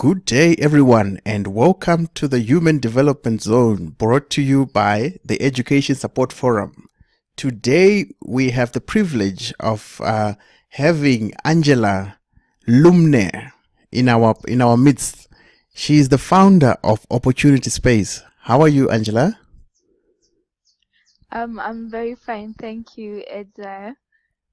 Good day, everyone, and welcome to the Human Development Zone brought to you by the Education Support Forum. Today, we have the privilege of having Angela Lum-neh in our midst. She is the founder of Opportunity Space. How are you, Angela? I'm very fine, thank you, Edza.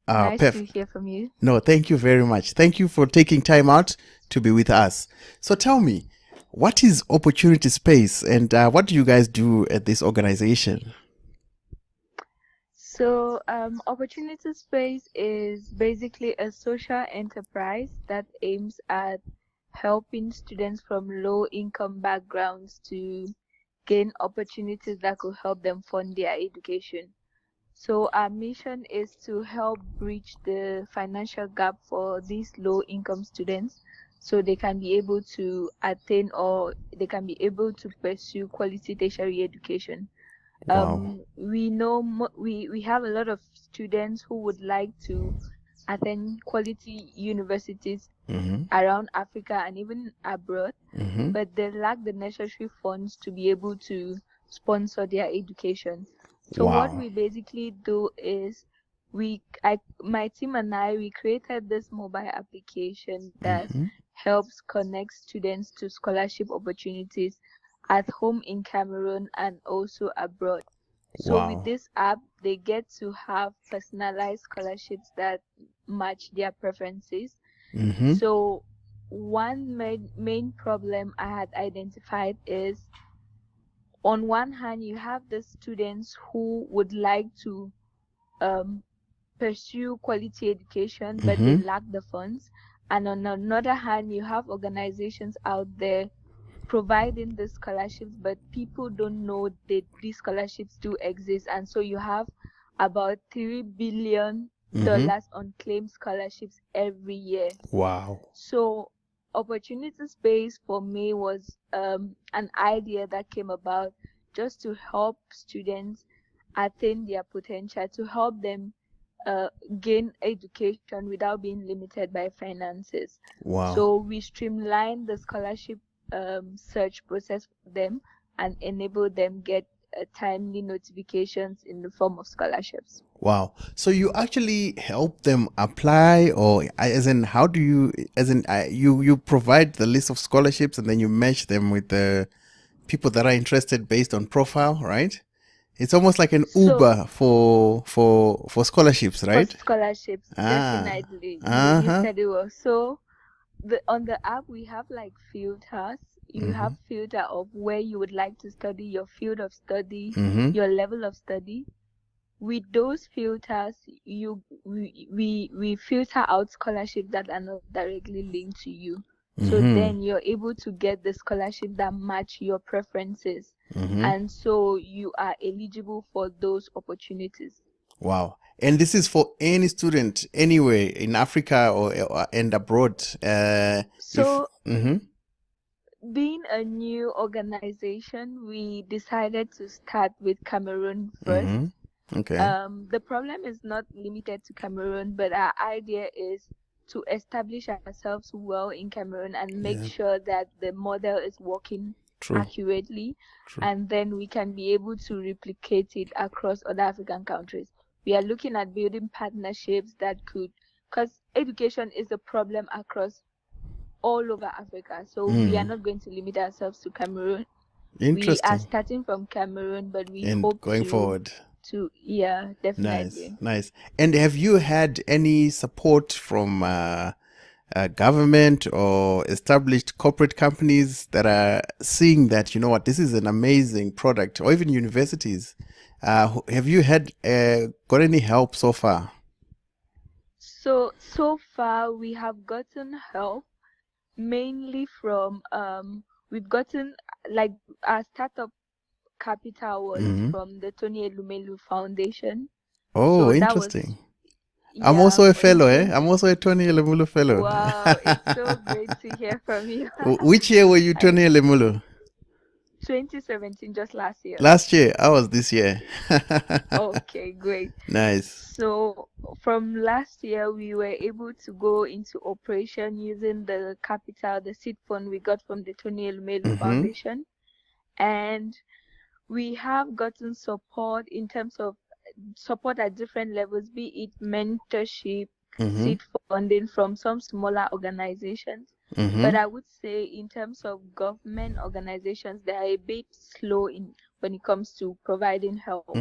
Nice to hear from you. No, thank you very much. Thank you for taking time out to be with us. So tell me, what is Opportunity Space and what do you guys do at this organization? So, Opportunity Space is basically a social enterprise that aims at helping students from low-income backgrounds to gain opportunities that could help them fund their education. So our mission is to help bridge the financial gap for these low-income students so they can be able to attain or they can be able to pursue quality tertiary education. Wow. We know we have a lot of students who would like to attend quality universities around Africa and even abroad, but they lack the necessary funds to be able to sponsor their education. So what we basically do is my team and we created this mobile application that helps connect students to scholarship opportunities at home in Cameroon and also abroad. So with this app, they get to have personalized scholarships that match their preferences. So one main problem I had identified is, on one hand, you have the students who would like to pursue quality education, but they lack the funds. And on another hand, you have organizations out there providing the scholarships, but people don't know that these scholarships do exist. And so you have about $3 billion on claimed scholarships every year. Wow. So Opportunity Space for me was an idea that came about just to help students attain their potential, to help them gain education without being limited by finances. Wow. So we streamlined the scholarship search process for them and enable them get timely notifications in the form of scholarships. Wow. So you actually help them apply, or as in, how do you, as in, you provide the list of scholarships and then you match them with the people that are interested based on profile, right? It's almost like an Uber for scholarships, right? For scholarships, definitely. You said it well. So on the app, we have like filters. You have filter of where you would like to study, your field of study, your level of study. With those filters, we filter out scholarships that are not directly linked to you. So then you're able to get the scholarship that match your preferences. And so you are eligible for those opportunities. Wow. And this is for any student anywhere in Africa or and abroad. Being a new organization, we decided to start with Cameroon first. Okay. The problem is not limited to Cameroon, but our idea is to establish ourselves well in Cameroon and make sure that the model is working accurately, and then we can be able to replicate it across other African countries. We are looking at building partnerships that could, because education is a problem across all over Africa. So we are not going to limit ourselves to Cameroon. We are starting from Cameroon, but we hope going forward. Yeah, definitely. Nice. And have you had any support from government or established corporate companies that are seeing that, you know what, this is an amazing product, or even universities? Have you had got any help so far? So far we have gotten help mainly from we've gotten, like, our startup capital was from the Tony Elumelu Foundation. Oh, so interesting. I'm also a fellow, I'm also a Tony Elumelu fellow. Wow, it's so great to hear from you. Which year were you Tony Elumelu? 2017, just last year. Last year, I was this year. Okay, great. Nice. So from last year, we were able to go into operation using the capital, the seed fund we got from the Tony Elumelu Foundation. And we have gotten support in terms of support at different levels, be it mentorship, seed funding from some smaller organizations. But I would say in terms of government organizations, they are a bit slow when it comes to providing help.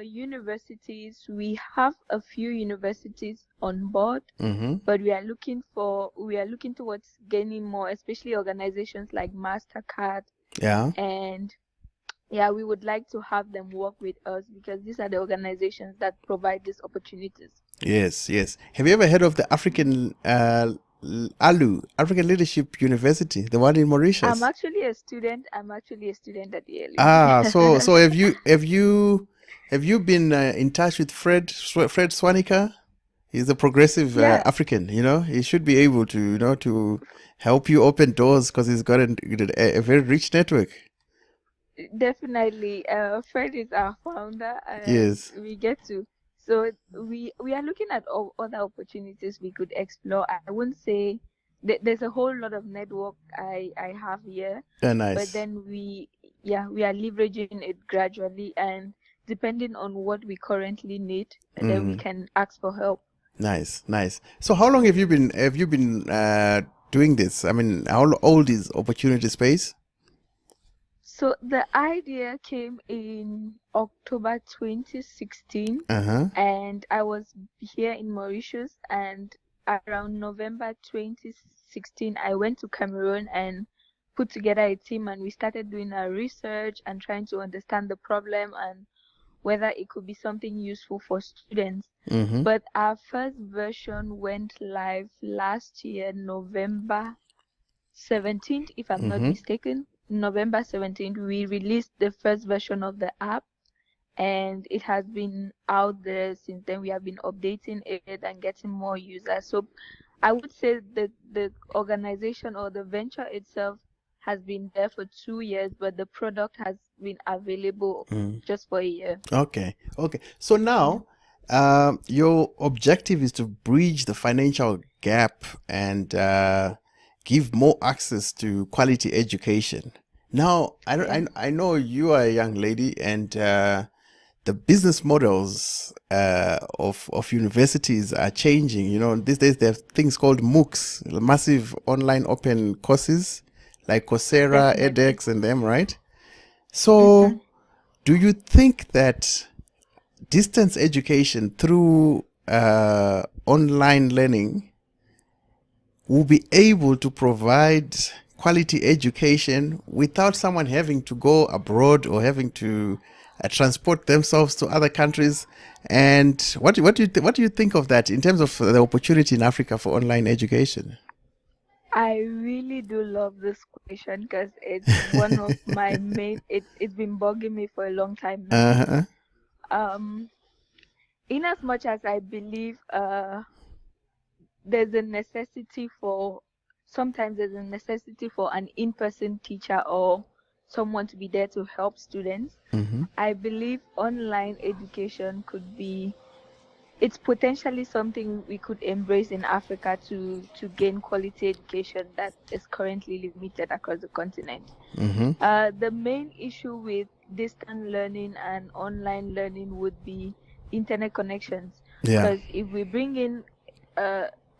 Universities, we have a few universities on board, but we are looking towards gaining more, especially organizations like MasterCard. Yeah. And yeah, we would like to have them work with us because these are the organizations that provide these opportunities. Yes, yes. Have you ever heard of the African African Leadership University, the one in Mauritius? I'm actually a student at the ALU. Ah, so have you been in touch with Fred Swanika? He's a progressive African, he should be able to, to help you open doors because he's got a very rich network. Definitely. Fred is our founder. Yes. We get to. So we are looking at other opportunities we could explore. I wouldn't say there's a whole lot of network I have here. Nice. But then we are leveraging it gradually, and depending on what we currently need, then we can ask for help. Nice, nice. So how long have you been doing this? I mean, how old is Opportunity Space? So the idea came in October 2016, and I was here in Mauritius, and around November 2016, I went to Cameroon and put together a team, and we started doing our research and trying to understand the problem and whether it could be something useful for students. But our first version went live last year, November 17th, if I'm not mistaken. November 17th, we released the first version of the app, and it has been out there since then. We have been updating it and getting more users. So I would say that the organization or the venture itself has been there for 2 years, but the product has been available just for a year. Okay. So now, your objective is to bridge the financial gap and give more access to quality education. Now, I know you are a young lady, and the business models of universities are changing. These days there are things called MOOCs, massive online open courses like Coursera, edX, and them, right? So, do you think that distance education through online learning will be able to provide quality education without someone having to go abroad or having to transport themselves to other countries? And what do you think of that in terms of the opportunity in Africa for online education? I really do love this question because it's one of my main. It's been bugging me for a long time now. In as much as I believe there's a necessity for an in-person teacher or someone to be there to help students, I believe online education it's potentially something we could embrace in Africa to gain quality education that is currently limited across the continent. The main issue with distance learning and online learning would be internet connections. Because if we bring in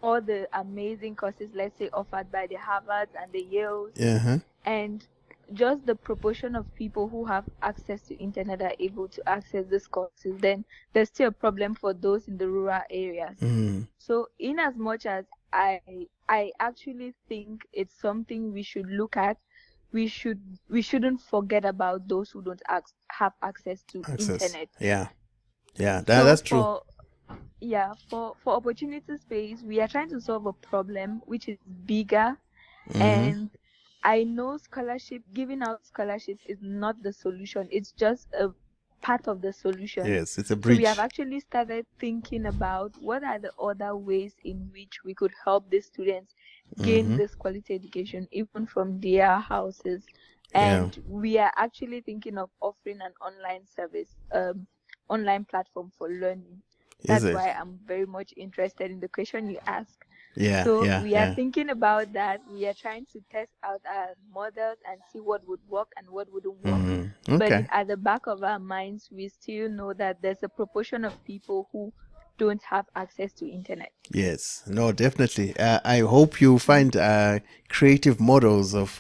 all the amazing courses, let's say offered by the Harvards and the Yales, and just the proportion of people who have access to internet are able to access these courses, then there's still a problem for those in the rural areas. So in as much as I actually think it's something we should look at, we shouldn't forget about those who don't have access to internet. That's true. For Opportunity Space, we are trying to solve a problem which is bigger, and I know giving out scholarships is not the solution. It's just a part of the solution. Yes, it's a bridge. So we have actually started thinking about what are the other ways in which we could help the students gain this quality education, even from their houses. And we are actually thinking of offering an online service, online platform for learning. That's why I'm very much interested in the question you asked. So we are thinking about that. We are trying to test out our models and see what would work and what wouldn't work. But at the back of our minds, we still know that there's a proportion of people who don't have access to internet. Yes, no, definitely. I hope you find creative models of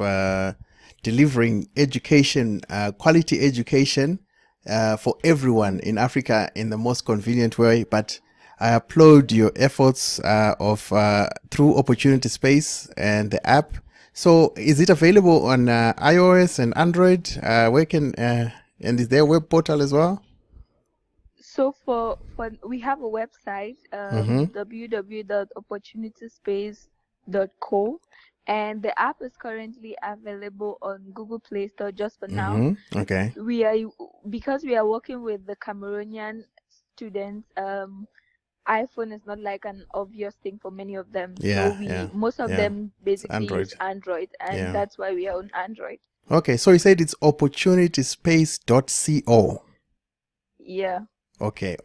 delivering education, quality education for everyone in Africa in the most convenient way. But I applaud your efforts of through Opportunity Space and the app. So, is it available on iOS and Android? Where can and is there a web portal as well? So for we have a website, www.opportunityspace.co, and the app is currently available on Google Play Store just for now. Okay. Because we are working with the Cameroonian students, iPhone is not like an obvious thing for many of them. Most of them basically use Android, and that's why we are on Android. Okay, so you said it's opportunityspace.co. Yeah. Okay,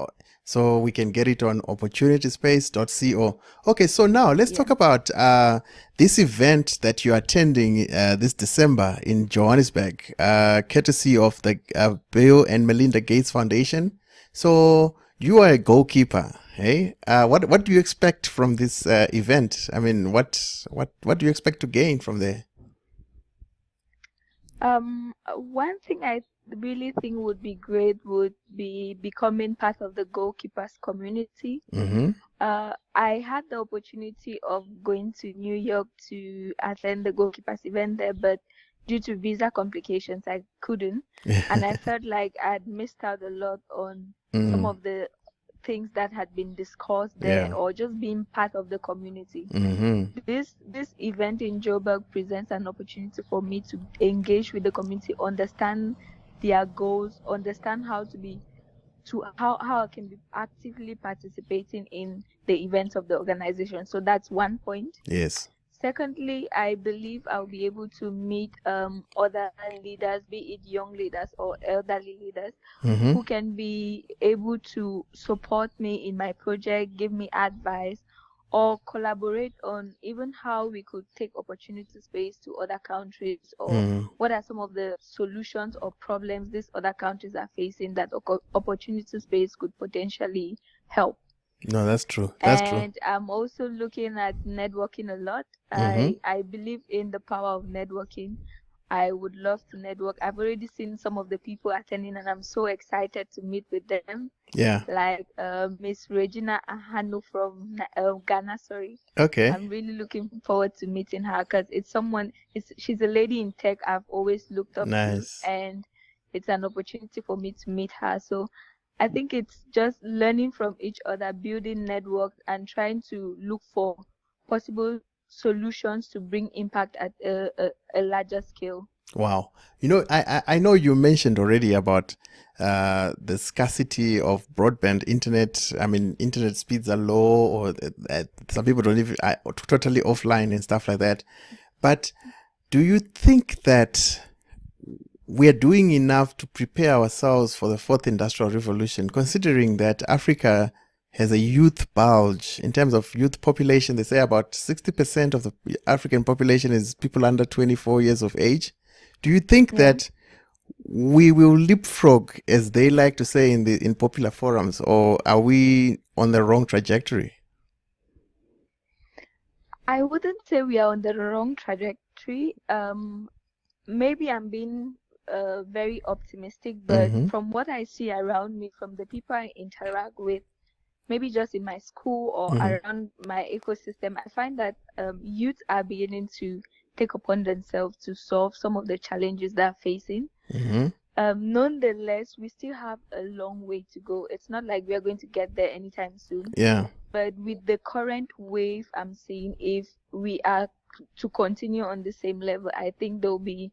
so we can get it on opportunityspace.co. Okay, so now let's talk about this event that you're attending this December in Johannesburg, courtesy of the Bill and Melinda Gates Foundation. So you are a goalkeeper, hey? What do you expect from this event? I mean, what do you expect to gain from there? One thing I really think would be great would be becoming part of the goalkeepers community. I had the opportunity of going to New York to attend the goalkeepers event there, but due to visa complications, I couldn't. And I felt like I'd missed out a lot on some of the things that had been discussed there, or just being part of the community. This event in Joburg presents an opportunity for me to engage with the community, understand their goals, understand how I can be actively participating in the events of the organization. So that's one point. Yes. Secondly, I believe I'll be able to meet other leaders, be it young leaders or elderly leaders, who can be able to support me in my project, give me advice, or collaborate on even how we could take Opportunity Space to other countries, or what are some of the solutions or problems these other countries are facing that Opportunity Space could potentially help. No, that's true. That's true. And I'm also looking at networking a lot. I believe in the power of networking. I would love to network. I've already seen some of the people attending, and I'm so excited to meet with them. Yeah. Like Miss Regina Ahanu from Ghana. Sorry. Okay. I'm really looking forward to meeting her because she's a lady in tech I've always looked up to, and it's an opportunity for me to meet her. So I think it's just learning from each other, building networks, and trying to look for possible solutions to bring impact at a larger scale. Wow. You know, I know you mentioned already about the scarcity of broadband internet. I mean, internet speeds are low, or some people don't live totally offline and stuff like that. But do you think that we are doing enough to prepare ourselves for the fourth industrial revolution, considering that Africa has a youth bulge in terms of youth population? They say about 60% of the African population is people under 24 years of age. Do you think that we will leapfrog, as they like to say in popular forums, or are we on the wrong trajectory? I wouldn't say we are on the wrong trajectory. Maybe I'm being very optimistic, but from what I see around me, from the people I interact with, maybe just in my school or around my ecosystem, I find that youth are beginning to take upon themselves to solve some of the challenges they're facing. Nonetheless, we still have a long way to go. It's not like we are going to get there anytime soon. Yeah. But with the current wave I'm seeing, if we are to continue on the same level, I think there will be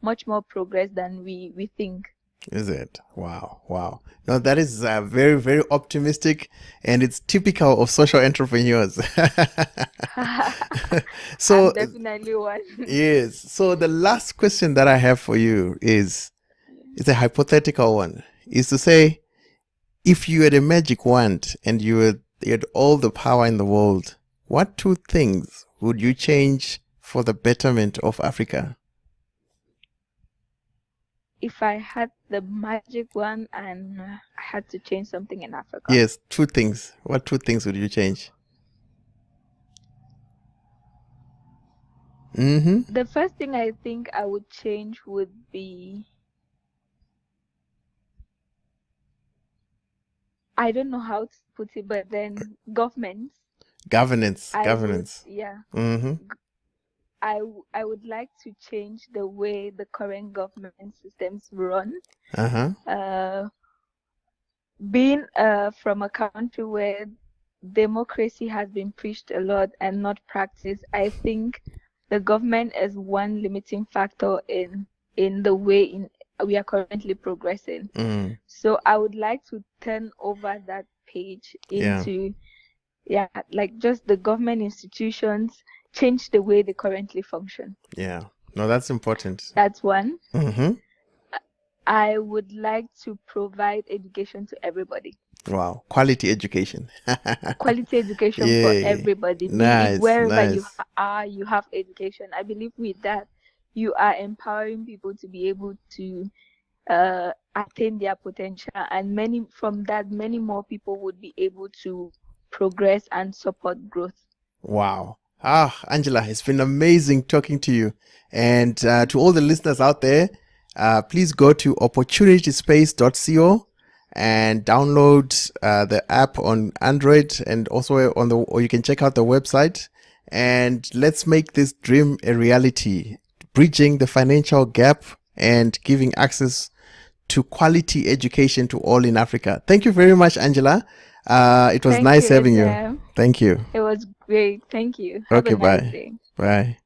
much more progress than we think. Is it? Wow, wow. No, that is very, very optimistic, and it's typical of social entrepreneurs. I'm So, definitely one. yes. So the last question that I have for you is, it's a hypothetical one. Is to say, if you had a magic wand and you had all the power in the world, what two things would you change for the betterment of Africa? If I had the magic one and I had to change something in Africa. Yes, two things. What two things would you change? Mm-hmm. The first thing I think I would change would be, I don't know how to put it, but then governments. Governance, I would, governance. yeah. Mm-hmm. I would like to change the way the current government systems run. Uh-huh. Being from a country where democracy has been preached a lot and not practiced, I think the government is one limiting factor in the way we are currently progressing. Mm. So I would like to turn over that page Yeah. into, yeah, like just the government institutions change the way they currently function. Yeah. No, that's important. That's one. Mm-hmm. I would like to provide education to everybody. Wow. Quality education. Quality education for Yeah. everybody. Be it Nice, wherever you nice. are, you have education. I believe with that, you are empowering people to be able to attain their potential, and many more people would be able to progress and support growth. Wow. Ah, Angela, it's been amazing talking to you. And to all the listeners out there, please go to opportunityspace.co and download the app on Android, and also or you can check out the website, and let's make this dream a reality, bridging the financial gap and giving access to quality education to all in Africa. Thank you very much, Angela. It was Thank nice you, having you. Adam. Thank you. It was great. Thank you. Have a Okay, nice bye. day. Bye.